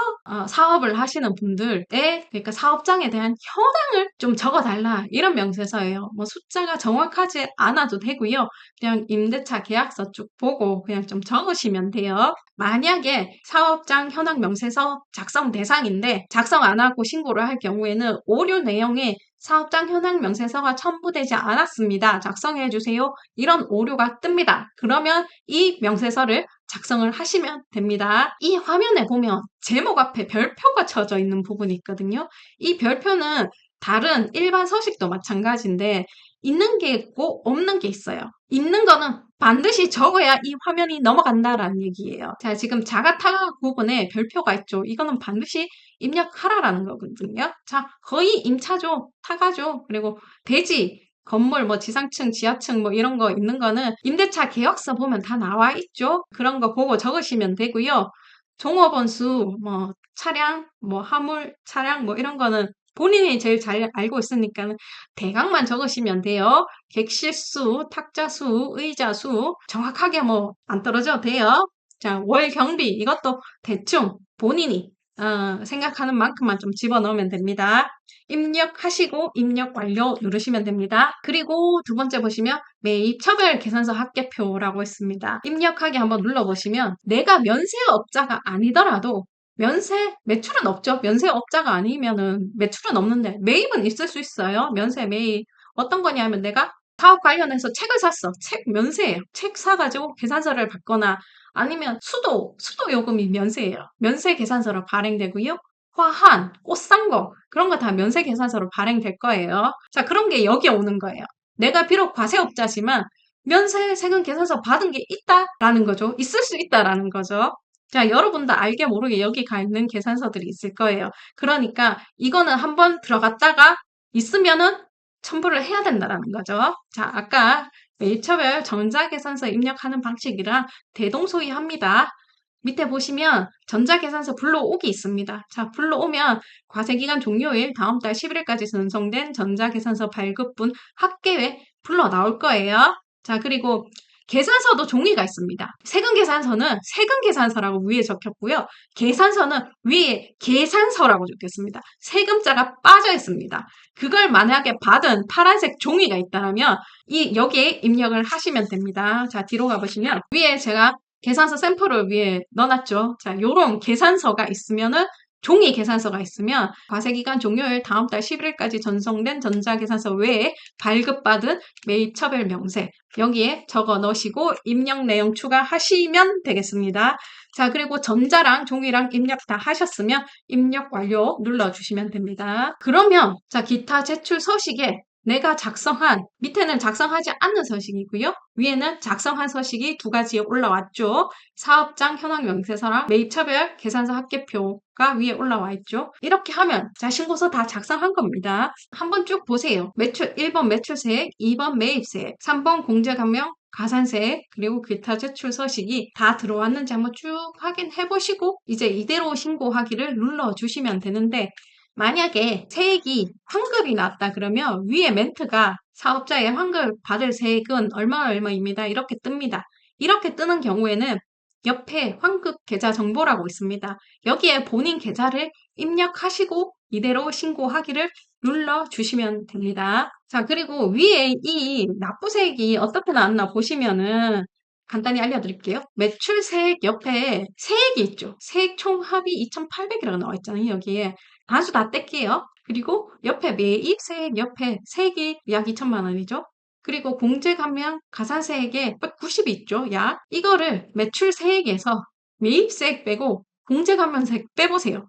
사업을 하시는 분들의 그러니까 사업장에 대한 현황을 좀 적어달라 이런 명세서예요. 뭐 숫자가 정확하지 않아도 되고요. 그냥 임대차 계약서 쭉 보고 그냥 좀 적으시면 돼요. 만약에 사업장 현황 명세서 작성 대상인데 작성 안 하고 신고를 할 경우에는 오류 내용에 사업장 현황 명세서가 첨부되지 않았습니다. 작성해 주세요. 이런 오류가 뜹니다. 그러면 이 명세서를 작성을 하시면 됩니다. 이 화면에 보면 제목 앞에 별표가 쳐져 있는 부분이 있거든요. 이 별표는 다른 일반 서식도 마찬가지인데 있는 게 있고 없는 게 있어요. 있는 거는 반드시 적어야 이 화면이 넘어간다라는 얘기예요. 자, 지금 자가타가 부분에 별표가 있죠. 이거는 반드시 입력하라라는 거거든요. 자, 거의 임차죠. 타가죠. 그리고 대지, 건물, 뭐 지상층, 지하층 뭐 이런 거 있는 거는 임대차 계약서 보면 다 나와 있죠. 그런 거 보고 적으시면 되고요. 종업원 수, 뭐 차량, 뭐 화물, 차량 뭐 이런 거는 본인이 제일 잘 알고 있으니까 대강만 적으시면 돼요. 객실수, 탁자수, 의자수 정확하게 뭐 안 떨어져도 돼요. 자, 월 경비 이것도 대충 본인이 생각하는 만큼만 좀 집어넣으면 됩니다. 입력하시고 입력 완료 누르시면 됩니다. 그리고 두 번째 보시면 매입처별 계산서 합계표라고 있습니다. 입력하기 한번 눌러보시면 내가 면세업자가 아니더라도 매출은 없죠. 면세업자가 아니면은 매출은 없는데 매입은 있을 수 있어요. 면세 매입. 어떤 거냐 하면 내가 사업 관련해서 책을 샀어. 책 면세예요. 책 사가지고 계산서를 받거나 아니면 수도 요금이 면세예요. 면세 계산서로 발행되고요. 화한, 꽃 산 거, 그런 거 다 면세 계산서로 발행될 거예요. 자, 그런 게 여기에 오는 거예요. 내가 비록 과세업자지만 면세 세금 계산서 받은 게 있다라는 거죠. 있을 수 있다라는 거죠. 자, 여러분도 알게 모르게 여기 가 있는 계산서들이 있을 거예요. 그러니까 이거는 한번 들어갔다가 있으면은 첨부를 해야 된다라는 거죠. 자, 아까 매입처별 전자계산서 입력하는 방식이랑 대동소이합니다. 밑에 보시면 전자계산서 불러오기 있습니다. 자, 불러오면 과세기간 종료일 다음 달 11일까지 전송된 전자계산서 발급분 합계회 불러 나올 거예요. 자, 그리고 계산서도 종이가 있습니다. 세금계산서는 세금계산서라고 위에 적혔고요. 계산서는 위에 계산서라고 적혔습니다. 세금자가 빠져 있습니다. 그걸 만약에 받은 파란색 종이가 있다면 여기에 입력을 하시면 됩니다. 자, 뒤로 가보시면 위에 제가 계산서 샘플을 위에 넣어놨죠. 자, 요런 계산서가 있으면은 종이 계산서가 있으면 과세기간 종료일 다음 달 11일까지 전송된 전자계산서 외에 발급받은 매입처별 명세 여기에 적어 넣으시고 입력 내용 추가하시면 되겠습니다. 자, 그리고 전자랑 종이랑 입력 다 하셨으면 입력 완료 눌러주시면 됩니다. 그러면 자, 기타 제출 서식에 내가 작성한 밑에는 작성하지 않는 서식이고요. 위에는 작성한 서식이 두 가지에 올라왔죠. 사업장 현황 명세서랑 매입처별 계산서 합계표가 위에 올라와 있죠. 이렇게 하면 자, 신고서 다 작성한 겁니다. 한번 쭉 보세요. 매출 1번 매출세액, 2번 매입세액, 3번 공제감명 가산세액, 그리고 기타 제출 서식이 다 들어왔는지 한번 쭉 확인해 보시고 이제 이대로 신고하기를 눌러주시면 되는데 만약에 세액이 환급이 났다 그러면 위에 멘트가 사업자의 환급 받을 세액은 얼마입니다. 이렇게 뜹니다. 이렇게 뜨는 경우에는 옆에 환급 계좌 정보라고 있습니다. 여기에 본인 계좌를 입력하시고 이대로 신고하기를 눌러주시면 됩니다. 자, 그리고 위에 이 납부세액이 어떻게 나왔나 보시면은 간단히 알려드릴게요. 매출세액 옆에 세액이 있죠. 세액 총합이 2,800이라고 나와 있잖아요. 여기에. 단수 다 뗄게요. 그리고 옆에 매입세액 옆에 세액이 약 2천만 원이죠. 그리고 공제감면 가산세액에 190이 있죠. 약. 이거를 매출세액에서 매입세액 빼고 공제감면세액 빼보세요.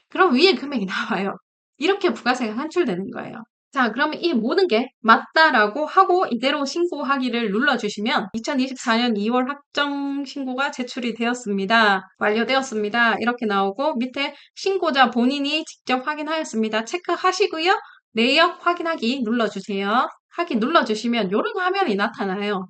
그럼 위에 금액이 나와요. 이렇게 부가세가 산출되는 거예요. 자, 그러면 이 모든 게 맞다라고 하고 이대로 신고하기를 눌러주시면 2024년 2월 확정 신고가 제출이 되었습니다. 완료되었습니다. 이렇게 나오고 밑에 신고자 본인이 직접 확인하였습니다. 체크하시고요. 내역 확인하기 눌러주세요. 확인 눌러주시면 이런 화면이 나타나요.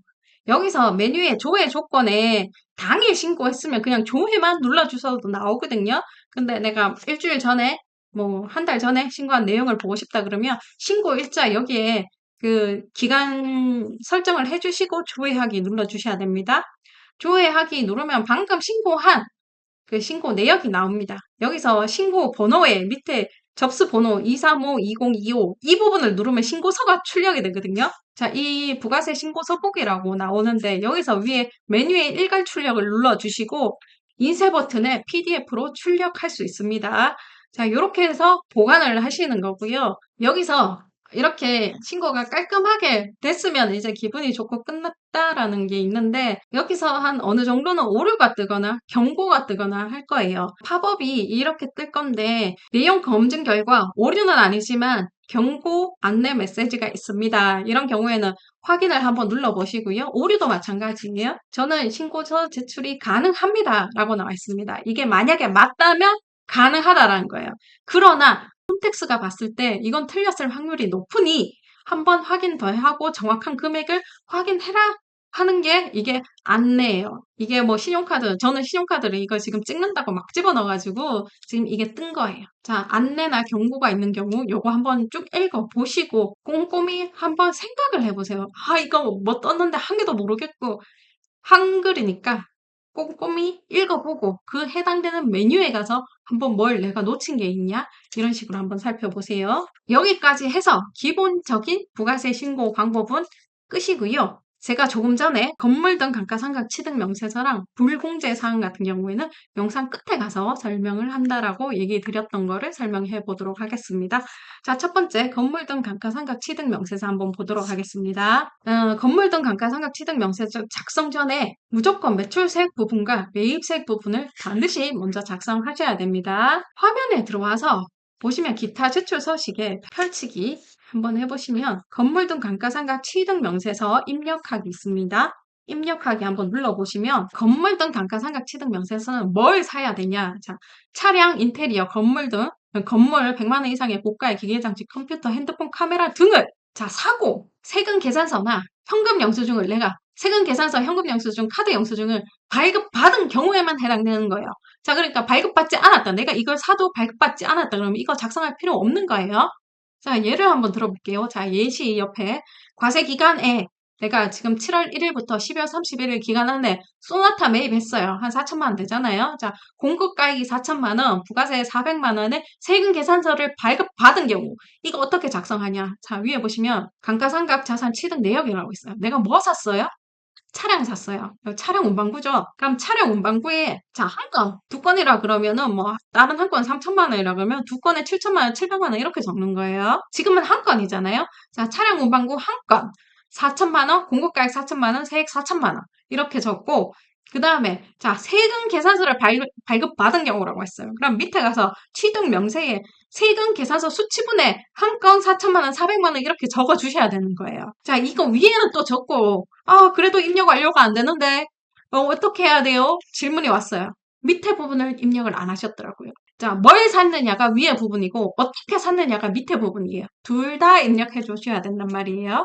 여기서 메뉴의 조회 조건에 당일 신고했으면 그냥 조회만 눌러주셔도 나오거든요. 근데 내가 일주일 전에 뭐 한 달 전에 신고한 내용을 보고 싶다 그러면 신고 일자 여기에 그 기간 설정을 해주시고 조회하기 눌러주셔야 됩니다. 조회하기 누르면 방금 신고한 그 신고 내역이 나옵니다. 여기서 신고 번호에 밑에 접수 번호 235-2025 이 부분을 누르면 신고서가 출력이 되거든요. 자, 이 부가세 신고서 보기라고 나오는데 여기서 위에 메뉴의 일괄 출력을 눌러주시고 인쇄 버튼에 PDF로 출력할 수 있습니다. 자, 이렇게 해서 보관을 하시는 거고요. 여기서 이렇게 신고가 깔끔하게 됐으면 이제 기분이 좋고 끝났다라는 게 있는데 여기서 한 어느 정도는 오류가 뜨거나 경고가 뜨거나 할 거예요. 팝업이 이렇게 뜰 건데 내용 검증 결과 오류는 아니지만 경고 안내 메시지가 있습니다. 이런 경우에는 확인을 한번 눌러보시고요. 오류도 마찬가지예요. 저는 신고서 제출이 가능합니다. 라고 나와 있습니다. 이게 만약에 맞다면 가능하다라는 거예요. 그러나 홈택스가 봤을 때 이건 틀렸을 확률이 높으니 한번 확인 더 하고 정확한 금액을 확인해라 하는 게 이게 안내예요. 이게 뭐 신용카드, 저는 신용카드를 이거 지금 찍는다고 막 집어넣어가지고 지금 이게 뜬 거예요. 자, 안내나 경고가 있는 경우 요거 한번 쭉 읽어보시고 꼼꼼히 한번 생각을 해보세요. 아, 이거 뭐 떴는데 한 개도 모르겠고 한글이니까 꼼꼼히 읽어보고 그 해당되는 메뉴에 가서 한번 뭘 내가 놓친 게 있냐 이런 식으로 한번 살펴보세요. 여기까지 해서 기본적인 부가세 신고 방법은 끝이고요. 제가 조금 전에 건물 등 감가상각 취득 명세서랑 불공제 사항 같은 경우에는 영상 끝에 가서 설명을 한다라고 얘기 드렸던 거를 설명해 보도록 하겠습니다. 자, 첫 번째 건물 등 감가상각 취득 명세서 한번 보도록 하겠습니다. 건물 등 감가상각 취득 명세서 작성 전에 무조건 매출세액 부분과 매입세액 부분을 반드시 먼저 작성하셔야 됩니다. 화면에 들어와서 보시면 기타 제출 서식에 펼치기 한번 해보시면 건물 등 감가상각 취득 명세서 입력하기 있습니다. 입력하기 한번 눌러보시면 건물 등 감가상각 취득 명세서는 뭘 사야 되냐? 자, 차량, 인테리어, 건물 등 건물 100만 원 이상의 고가의 기계장치, 컴퓨터, 핸드폰, 카메라 등을 사고 세금 계산서나 현금 영수증을 내가 세금 계산서, 현금 영수증, 카드 영수증을 발급받은 경우에만 해당되는 거예요. 자, 그러니까 발급받지 않았다. 내가 이걸 사도 발급받지 않았다. 그러면 이거 작성할 필요 없는 거예요. 자, 예를 한번 들어볼게요. 자, 예시 옆에 과세 기간에 내가 지금 7월 1일부터 12월 31일 기간 안에 소나타 매입했어요. 한 4천만 원 되잖아요. 자, 공급가액이 4천만 원, 부가세 400만 원에 세금 계산서를 발급받은 경우 이거 어떻게 작성하냐? 자, 위에 보시면 감가상각 자산 취득 내역이라고 있어요. 내가 뭐 샀어요? 차량 샀어요. 차량 운반구죠. 그럼 차량 운반구에 자, 한 건, 두 건이라 그러면은 뭐 다른 한 건 3천만 원이라 그러면 두 건에 7천만 원, 700만 원 이렇게 적는 거예요. 지금은 한 건이잖아요. 자, 차량 운반구 한 건, 4천만 원, 공급가액 4천만 원, 세액 4천만 원 이렇게 적고 그 다음에 자, 세금 계산서를 발급받은 경우라고 했어요. 그럼 밑에 가서 취득 명세에 세금 계산서 수치분에 한 건 4천만 원, 400만 원 이렇게 적어 주셔야 되는 거예요. 자, 이거 위에는 또 적고 그래도 입력 완료가 안 되는데 어떻게 해야 돼요? 질문이 왔어요. 밑에 부분을 입력을 안 하셨더라고요. 자, 뭘 샀느냐가 위에 부분이고 어떻게 샀느냐가 밑에 부분이에요. 둘 다 입력해 주셔야 된단 말이에요.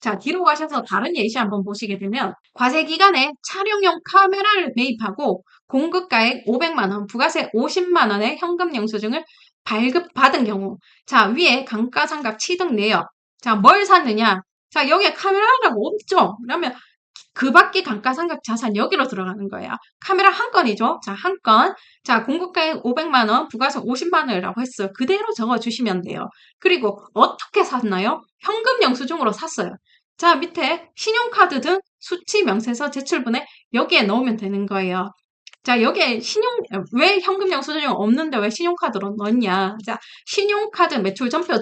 자, 뒤로 가셔서 다른 예시 한번 보시게 되면 과세 기간에 촬영용 카메라를 매입하고 공급가액 500만 원, 부가세 50만 원의 현금 영수증을 발급받은 경우 자, 위에 감가상각 취득 내역 자, 뭘 샀느냐? 자, 여기에 카메라라고 없죠? 그러면 그 밖에 감가상각 자산 여기로 들어가는 거예요. 카메라 한 건이죠. 자, 한 건. 자, 공급가액 500만 원, 부가세 50만 원이라고 했어요. 그대로 적어주시면 돼요. 그리고 어떻게 샀나요? 현금 영수증으로 샀어요. 자, 밑에 신용카드 등 수치 명세서 제출분에 여기에 넣으면 되는 거예요. 자, 여기에 왜 현금 영수증이 없는데 왜 신용카드로 넣었냐? 자, 신용카드 매출 전표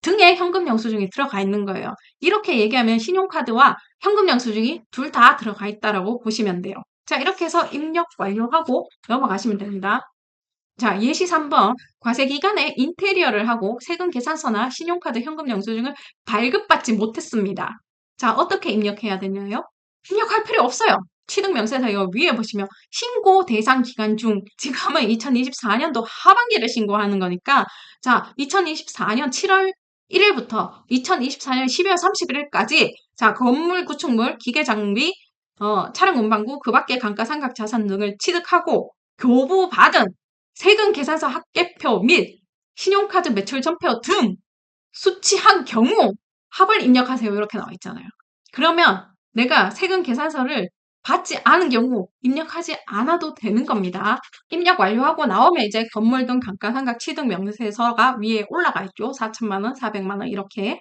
등에 현금 영수증이 들어가 있는 거예요. 이렇게 얘기하면 신용카드와 현금 영수증이 둘 다 들어가 있다라고 보시면 돼요. 자, 이렇게 해서 입력 완료하고 넘어가시면 됩니다. 자, 예시 3번. 과세 기간에 인테리어를 하고 세금 계산서나 신용카드 현금 영수증을 발급받지 못했습니다. 자, 어떻게 입력해야 되냐요? 입력할 필요 없어요. 취득 명세서 이거 위에 보시면 신고 대상 기간 중 지금은 2024년도 하반기를 신고하는 거니까 자, 2024년 7월 1일부터 2024년 12월 31일까지 자, 건물, 구축물, 기계 장비, 차량 운반구, 그 밖의 감가상각 자산 등을 취득하고 교부받은 세금 계산서 합계표 및 신용카드 매출 전표 등 수치한 경우 합을 입력하세요. 이렇게 나와 있잖아요. 그러면 내가 세금 계산서를 받지 않은 경우 입력하지 않아도 되는 겁니다. 입력 완료하고 나오면 이제 건물 등 감가상각 취득 명세서가 위에 올라가 있죠. 4천만 원, 400만 원 이렇게.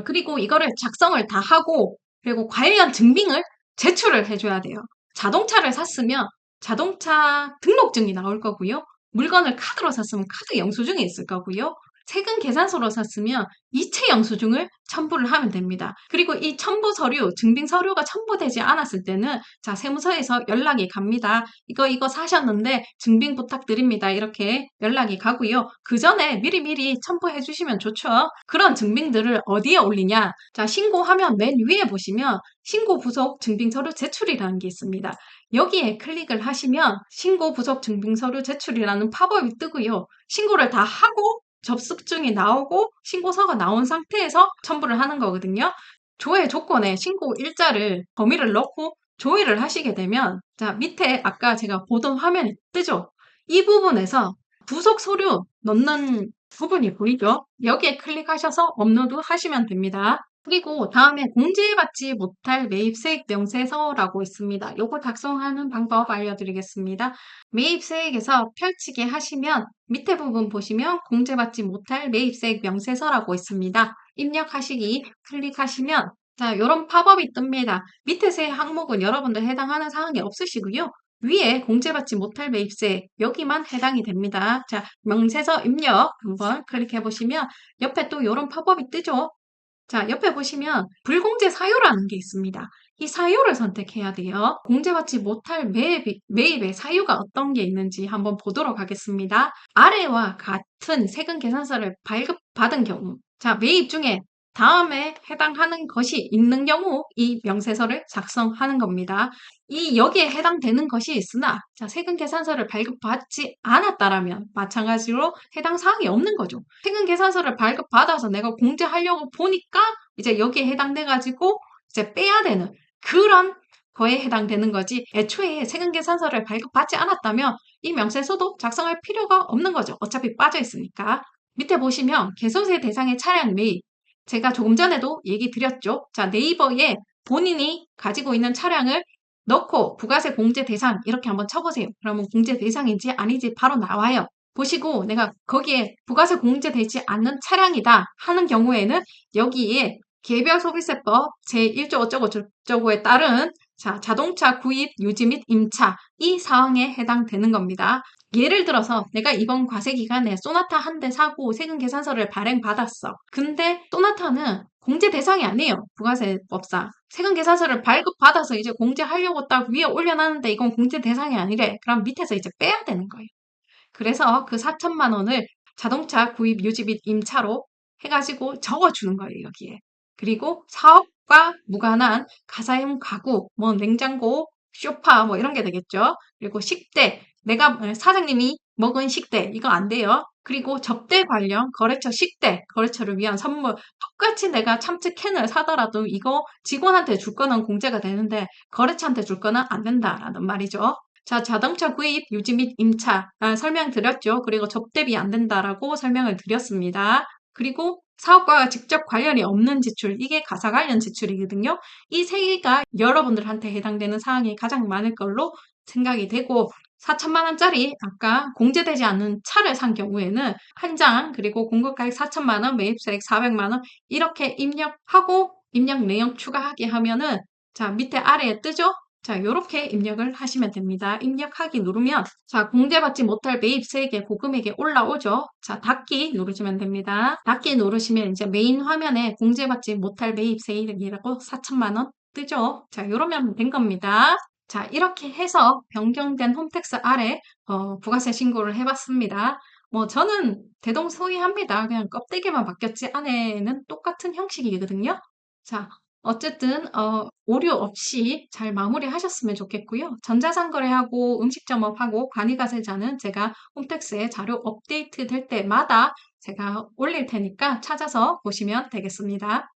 그리고 이거를 작성을 다 하고 그리고 관련 증빙을 제출을 해줘야 돼요. 자동차를 샀으면 자동차 등록증이 나올 거고요. 물건을 카드로 샀으면 카드 영수증이 있을 거고요. 세금 계산서로 샀으면 이체 영수증을 첨부를 하면 됩니다. 그리고 이 첨부 서류, 증빙 서류가 첨부되지 않았을 때는 자, 세무서에서 연락이 갑니다. 이거 사셨는데 증빙 부탁드립니다. 이렇게 연락이 가고요. 그 전에 미리미리 첨부해 주시면 좋죠. 그런 증빙들을 어디에 올리냐? 자, 신고하면 맨 위에 보시면 신고 부속 증빙 서류 제출이라는 게 있습니다. 여기에 클릭을 하시면 신고 부속 증빙 서류 제출이라는 팝업이 뜨고요. 신고를 다 하고 접수증이 나오고 신고서가 나온 상태에서 첨부를 하는 거거든요. 조회 조건에 신고 일자를 범위를 넣고 조회를 하시게 되면 자, 밑에 아까 제가 보던 화면이 뜨죠. 이 부분에서 부속 서류 넣는 부분이 보이죠? 여기에 클릭하셔서 업로드 하시면 됩니다. 그리고 다음에 공제받지 못할 매입세액 명세서라고 있습니다. 요거 작성하는 방법 알려드리겠습니다. 매입세액에서 펼치게 하시면 밑에 부분 보시면 공제받지 못할 매입세액 명세서라고 있습니다. 입력하시기 클릭하시면 자, 요런 팝업이 뜹니다. 밑에 세 항목은 여러분들 해당하는 사항이 없으시고요. 위에 공제받지 못할 매입세 여기만 해당이 됩니다. 자, 명세서 입력 한번 클릭해 보시면 옆에 또 요런 팝업이 뜨죠. 자, 옆에 보시면 불공제 사유라는 게 있습니다. 이 사유를 선택해야 돼요. 공제받지 못할 매입의 사유가 어떤 게 있는지 한번 보도록 하겠습니다. 아래와 같은 세금 계산서를 발급받은 경우, 자, 매입 중에 다음에 해당하는 것이 있는 경우 이 명세서를 작성하는 겁니다. 여기에 해당되는 것이 있으나, 자, 세금 계산서를 발급받지 않았다라면 마찬가지로 해당 사항이 없는 거죠. 세금 계산서를 발급받아서 내가 공제하려고 보니까 이제 여기에 해당돼가지고 이제 빼야 되는 그런 거에 해당되는 거지, 애초에 세금 계산서를 발급받지 않았다면 이 명세서도 작성할 필요가 없는 거죠. 어차피 빠져 있으니까. 밑에 보시면 개소세 대상의 차량 매입. 제가 조금 전에도 얘기 드렸죠. 자, 네이버에 본인이 가지고 있는 차량을 넣고 부가세 공제 대상 이렇게 한번 쳐보세요. 그러면 공제 대상인지 아닌지 바로 나와요. 보시고 내가 거기에 부가세 공제되지 않는 차량이다 하는 경우에는 여기에 개별 소비세법 제1조 어쩌고 저쩌고에 따른 자동차 구입, 유지 및 임차 이 사항에 해당되는 겁니다. 예를 들어서 내가 이번 과세 기간에 소나타 한 대 사고 세금 계산서를 발행받았어. 근데 소나타는 공제 대상이 아니에요. 부가세법상. 세금 계산서를 발급받아서 이제 공제하려고 딱 위에 올려놨는데 이건 공제 대상이 아니래. 그럼 밑에서 이제 빼야 되는 거예요. 그래서 그 4천만 원을 자동차 구입, 유지 및 임차로 해가지고 적어주는 거예요, 여기에. 그리고 사업과 무관한 가사용 가구, 뭐 냉장고, 쇼파 뭐 이런 게 되겠죠. 그리고 식대, 내가 사장님이 먹은 식대, 이거 안 돼요. 그리고 접대 관련 거래처 식대, 거래처를 위한 선물, 똑같이 내가 참치 캔을 사더라도 이거 직원한테 줄 거는 공제가 되는데 거래처한테 줄 거는 안 된다라는 말이죠. 자, 자동차 구입, 유지 및 임차 설명드렸죠. 그리고 접대비 안 된다라고 설명을 드렸습니다. 그리고 사업과 직접 관련이 없는 지출, 이게 가사 관련 지출이거든요. 이 세 개가 여러분들한테 해당되는 사항이 가장 많을 걸로 생각이 되고 4천만 원짜리 아까 공제되지 않는 차를 산 경우에는 한 장, 그리고 공급가액 4천만 원, 매입세액 400만 원 이렇게 입력하고 입력 내용 추가하기 하면은 자, 밑에 아래에 뜨죠? 자, 요렇게 입력을 하시면 됩니다. 입력하기 누르면 자, 공제받지 못할 매입세액의 고금액이 올라오죠. 자, 닫기 누르시면 됩니다. 닫기 누르시면 이제 메인 화면에 공제받지 못할 매입세액이라고 4천만 원 뜨죠. 자, 요러면 된 겁니다. 자, 이렇게 해서 변경된 홈택스 아래 부가세 신고를 해봤습니다. 뭐 저는 대동소이합니다. 그냥 껍데기만 바뀌었지 안에는 똑같은 형식이거든요. 자, 어쨌든 오류 없이 잘 마무리하셨으면 좋겠고요. 전자상거래하고 음식점업하고 간이가세자는 제가 홈택스에 자료 업데이트 될 때마다 제가 올릴 테니까 찾아서 보시면 되겠습니다.